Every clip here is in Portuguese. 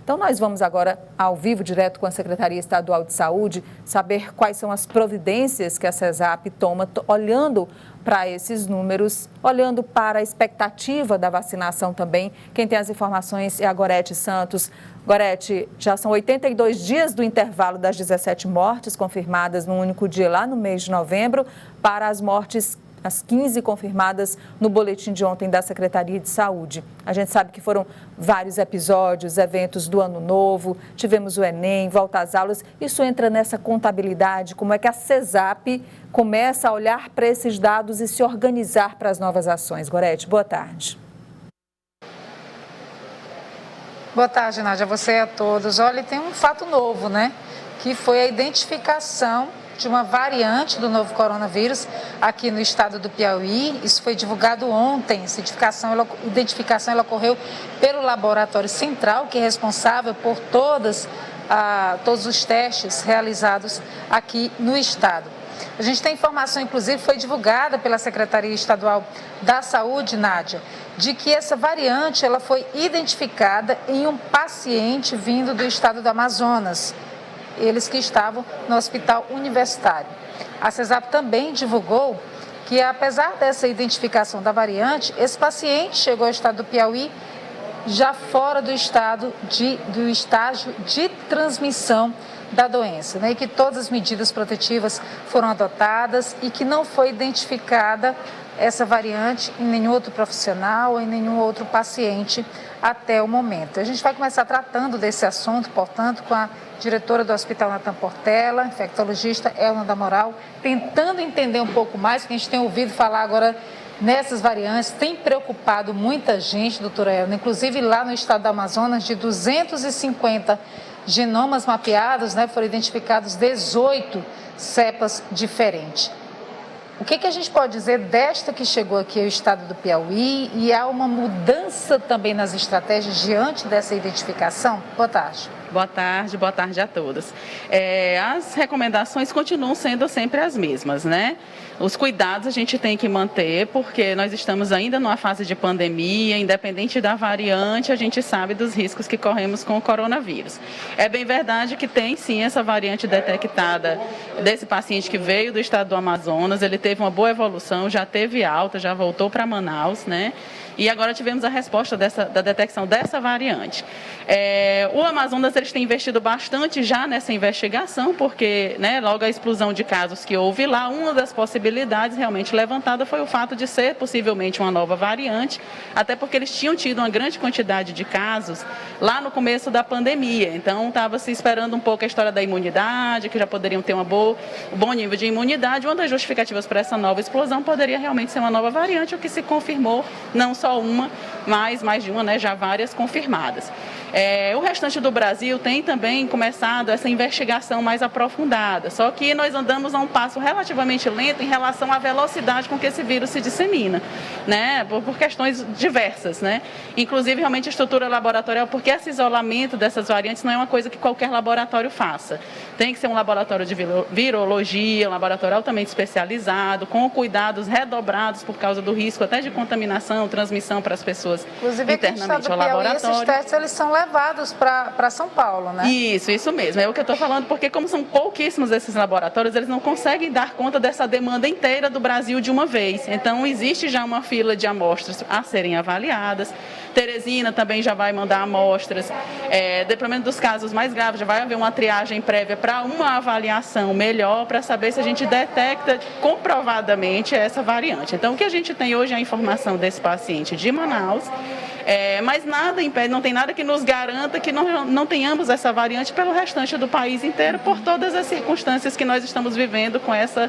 Então, nós vamos agora ao vivo, direto com a Secretaria Estadual de Saúde, saber quais são as providências que a CESAP toma, olhando para esses números, olhando para a expectativa da vacinação também. Quem tem as informações é a Gorete Santos. Gorete, já são 82 dias do intervalo das 17 mortes confirmadas num único dia lá no mês de novembro para as mortes, as 15 confirmadas no boletim de ontem da Secretaria de Saúde. A gente sabe que foram vários episódios, eventos do Ano Novo, tivemos o Enem, volta às aulas. Isso entra nessa contabilidade? Como é que a CESAP começa a olhar para esses dados e se organizar para as novas ações? Gorete, boa tarde. Boa tarde, Nádia, a você e a todos. Olha, tem um fato novo, né? Que foi a identificação de uma variante do novo coronavírus aqui no estado do Piauí. Isso foi divulgado ontem. Essa identificação ela ocorreu pelo Laboratório Central, que é responsável por todos os testes realizados aqui no estado. A gente tem informação, inclusive, foi divulgada pela Secretaria Estadual da Saúde, Nádia, de que essa variante ela foi identificada em um paciente vindo do estado do Amazonas. Eles que estavam no hospital universitário. A CESAP também divulgou que, apesar dessa identificação da variante, esse paciente chegou ao estado do Piauí já fora do estágio de transmissão da doença, né? E que todas as medidas protetivas foram adotadas e que não foi identificada essa variante em nenhum outro profissional, em nenhum outro paciente até o momento. A gente vai começar tratando desse assunto, portanto, com a diretora do Hospital Natan Portela, infectologista Elna da Moral, tentando entender um pouco mais, porque a gente tem ouvido falar agora nessas variantes, tem preocupado muita gente, doutora Elna, inclusive lá no estado do Amazonas, de 250 genomas mapeados, né, foram identificados 18 cepas diferentes. O que a gente pode dizer desta que chegou aqui ao estado do Piauí e há uma mudança também nas estratégias diante dessa identificação? Boa tarde. Boa tarde a todos. As recomendações continuam sendo sempre as mesmas, né? Os cuidados a gente tem que manter, porque nós estamos ainda numa fase de pandemia, independente da variante, a gente sabe dos riscos que corremos com o coronavírus. É bem verdade que tem sim essa variante detectada desse paciente que veio do estado do Amazonas, ele teve uma boa evolução, já teve alta, já voltou para Manaus, né? E agora tivemos a resposta da detecção dessa variante. O Amazonas eles têm investido bastante já nessa investigação, porque, né, logo a explosão de casos que houve lá, uma das possibilidades realmente levantada foi o fato de ser possivelmente uma nova variante, até porque eles tinham tido uma grande quantidade de casos lá no começo da pandemia. Então, estava se esperando um pouco a história da imunidade, que já poderiam ter um bom nível de imunidade. Uma das justificativas para essa nova explosão poderia realmente ser uma nova variante, o que se confirmou, não só uma, mas mais de uma, né, já várias confirmadas. O restante do Brasil tem também começado essa investigação mais aprofundada, só que nós andamos a um passo relativamente lento em relação à velocidade com que esse vírus se dissemina, né, por questões diversas, né, inclusive realmente a estrutura laboratorial, porque esse isolamento dessas variantes não é uma coisa que qualquer laboratório faça. Tem que ser um laboratório de virologia, um laboratório altamente especializado, com cuidados redobrados por causa do risco até de contaminação, transmissão para as pessoas internamente ao laboratório. Esses testes eles são levados para São Paulo, né? Isso mesmo. É o que eu estou falando, porque como são pouquíssimos esses laboratórios, eles não conseguem dar conta dessa demanda inteira do Brasil de uma vez. Então, existe já uma fila de amostras a serem avaliadas. Teresina também já vai mandar amostras. Dependendo dos casos mais graves, já vai haver uma triagem prévia para uma avaliação melhor, para saber se a gente detecta comprovadamente essa variante. Então, o que a gente tem hoje é a informação desse paciente de Manaus, mas nada impede, não tem nada que nos garanta que não tenhamos essa variante pelo restante do país inteiro, por todas as circunstâncias que nós estamos vivendo com essa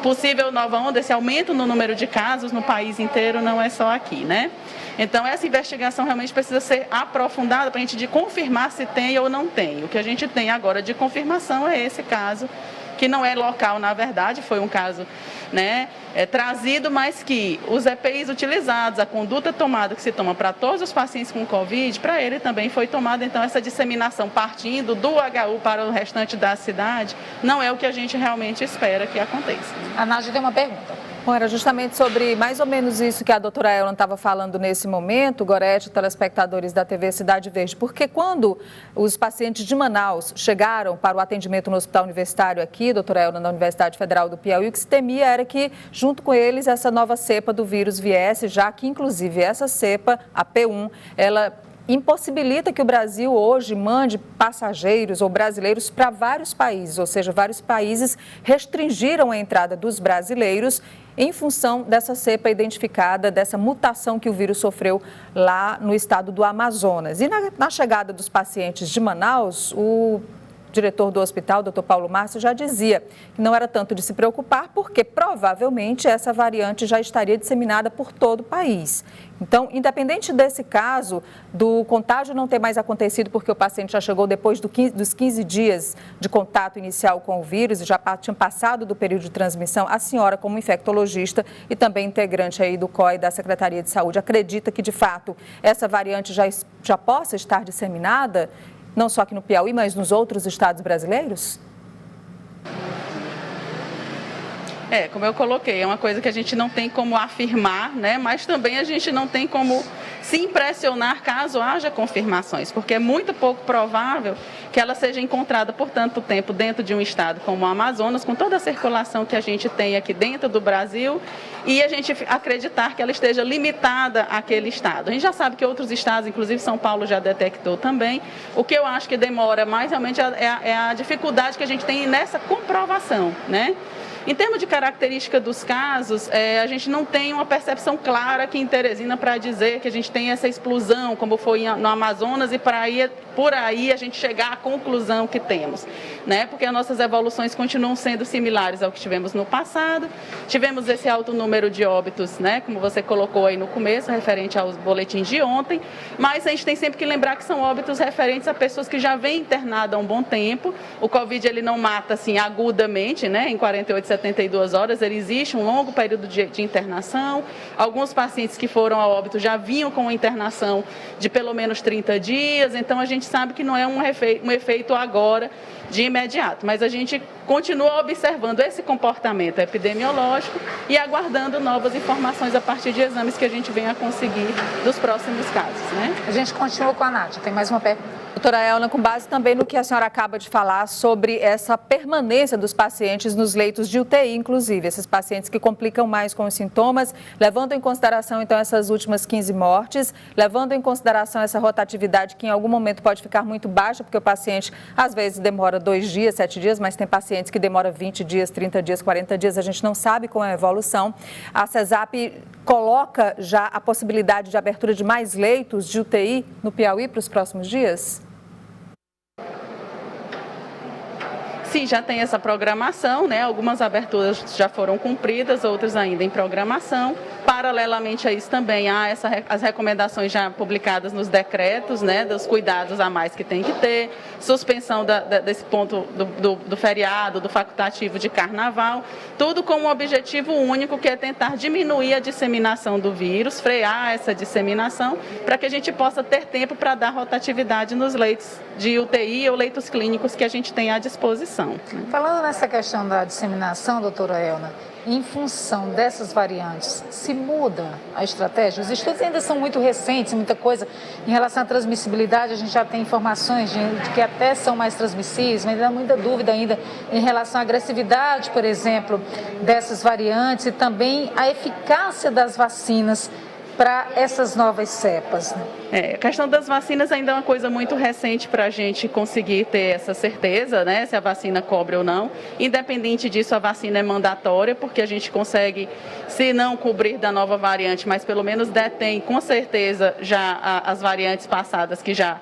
possível nova onda, esse aumento no número de casos no país inteiro, não é só aqui, né? Então, essa investigação realmente precisa ser aprofundada para a gente confirmar se tem ou não tem. O que a gente tem agora de confirmação é esse caso, que não é local, na verdade, foi um caso, né, trazido, mas que os EPIs utilizados, a conduta tomada que se toma para todos os pacientes com Covid, para ele também foi tomada. Então, essa disseminação partindo do HU para o restante da cidade não é o que a gente realmente espera que aconteça. A Nádia tem uma pergunta. Bom, era justamente sobre mais ou menos isso que a doutora Elna estava falando nesse momento, Gorete, telespectadores da TV Cidade Verde, porque quando os pacientes de Manaus chegaram para o atendimento no hospital universitário aqui, doutora Elna, na Universidade Federal do Piauí, o que se temia era que, junto com eles, essa nova cepa do vírus viesse, já que, inclusive, essa cepa, a P1, ela impossibilita que o Brasil hoje mande passageiros ou brasileiros para vários países, ou seja, vários países restringiram a entrada dos brasileiros em função dessa cepa identificada, dessa mutação que o vírus sofreu lá no estado do Amazonas. E na chegada dos pacientes de Manaus, o diretor do hospital, Dr. Paulo Márcio, já dizia que não era tanto de se preocupar, porque provavelmente essa variante já estaria disseminada por todo o país. Então, independente desse caso, do contágio não ter mais acontecido porque o paciente já chegou depois dos 15 dias de contato inicial com o vírus e já tinha passado do período de transmissão, a senhora, como infectologista e também integrante aí do COI da Secretaria de Saúde, acredita que, de fato, essa variante já possa estar disseminada? Não só aqui no Piauí, mas nos outros estados brasileiros? Como eu coloquei, é uma coisa que a gente não tem como afirmar, né? Mas também a gente não tem como se impressionar caso haja confirmações, porque é muito pouco provável que ela seja encontrada por tanto tempo dentro de um estado como o Amazonas, com toda a circulação que a gente tem aqui dentro do Brasil, e a gente acreditar que ela esteja limitada àquele estado. A gente já sabe que outros estados, inclusive São Paulo, já detectou também. O que eu acho que demora mais realmente é a dificuldade que a gente tem nessa comprovação, né? Em termos de característica dos casos, a gente não tem uma percepção clara aqui em Teresina para dizer que a gente tem essa explosão, como foi no Amazonas, e por aí a gente chegar à conclusão que temos, né? Porque as nossas evoluções continuam sendo similares ao que tivemos no passado. Tivemos esse alto número de óbitos, né? Como você colocou aí no começo, referente aos boletins de ontem, mas a gente tem sempre que lembrar que são óbitos referentes a pessoas que já vêm internadas há um bom tempo. O Covid, ele não mata assim agudamente, né? Em 48, 72 horas, ele existe um longo período de internação. Alguns pacientes que foram a óbito já vinham com uma internação de pelo menos 30 dias, então a gente sabe que não é um efeito agora de imediato, mas a gente continua observando esse comportamento epidemiológico e aguardando novas informações a partir de exames que a gente venha a conseguir dos próximos casos, né? A gente continua com a Nádia, tem mais uma pergunta. Doutora Elna, com base também no que a senhora acaba de falar sobre essa permanência dos pacientes nos leitos de UTI, inclusive, esses pacientes que complicam mais com os sintomas, levando em consideração, então, essas últimas 15 mortes, levando em consideração essa rotatividade que em algum momento pode ficar muito baixa, porque o paciente, às vezes, demora 2 dias, 7 dias, mas tem pacientes que demoram 20 dias, 30 dias, 40 dias, a gente não sabe qual é a evolução. A CESAP coloca já a possibilidade de abertura de mais leitos de UTI no Piauí para os próximos dias? Sim, já tem essa programação, né? Algumas aberturas já foram cumpridas, outras ainda em programação. Paralelamente a isso também há as recomendações já publicadas nos decretos, né? Dos cuidados a mais que tem que ter, suspensão desse ponto do feriado, do facultativo de carnaval, tudo com um objetivo único, que é tentar diminuir a disseminação do vírus, frear essa disseminação, para que a gente possa ter tempo para dar rotatividade nos leitos de UTI ou leitos clínicos que a gente tem à disposição. Falando nessa questão da disseminação, doutora Elna, em função dessas variantes, se muda a estratégia? Os estudos ainda são muito recentes, muita coisa. Em relação à transmissibilidade, a gente já tem informações de que até são mais transmissíveis, mas ainda há muita dúvida ainda em relação à agressividade, por exemplo, dessas variantes e também a eficácia das vacinas para essas novas cepas, né? A questão das vacinas ainda é uma coisa muito recente para a gente conseguir ter essa certeza, né, se a vacina cobre ou não. Independente disso, a vacina é mandatória, porque a gente consegue, se não cobrir da nova variante, mas pelo menos detém com certeza já as variantes passadas que já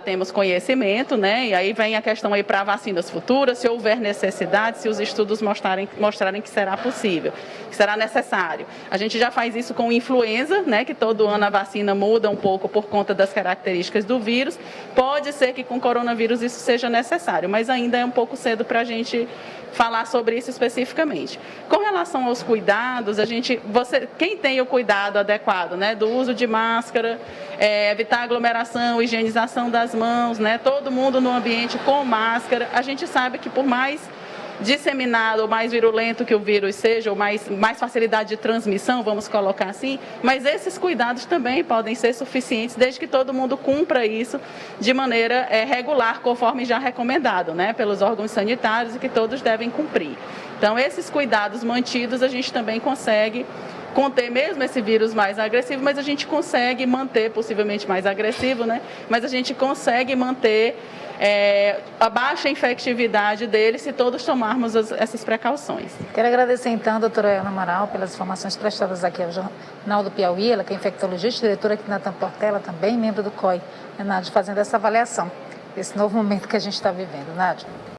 temos conhecimento, né? E aí vem a questão aí para vacinas futuras, se houver necessidade, se os estudos mostrarem que será possível, que será necessário. A gente já faz isso com influenza, né? Que todo ano a vacina muda um pouco por conta das características do vírus. Pode ser que com coronavírus isso seja necessário, mas ainda é um pouco cedo para a gente falar sobre isso especificamente. Com relação aos cuidados, quem tem o cuidado adequado, né, do uso de máscara, evitar aglomeração, higienização das mãos, né, todo mundo no ambiente com máscara, a gente sabe que por mais disseminado ou mais virulento que o vírus seja, ou mais facilidade de transmissão, vamos colocar assim, mas esses cuidados também podem ser suficientes, desde que todo mundo cumpra isso de maneira regular, conforme já recomendado, né, pelos órgãos sanitários e que todos devem cumprir. Então, esses cuidados mantidos, a gente também consegue conter mesmo esse vírus mais agressivo, mas a gente consegue manter, possivelmente mais agressivo, né? Mas a gente consegue manter a baixa infectividade dele se todos tomarmos essas precauções. Quero agradecer então a doutora Ana Amaral pelas informações prestadas aqui ao Jornal do Piauí, ela que é infectologista, diretora aqui na Portela, também membro do COI, Nádia, fazendo essa avaliação desse novo momento que a gente está vivendo. Nádia.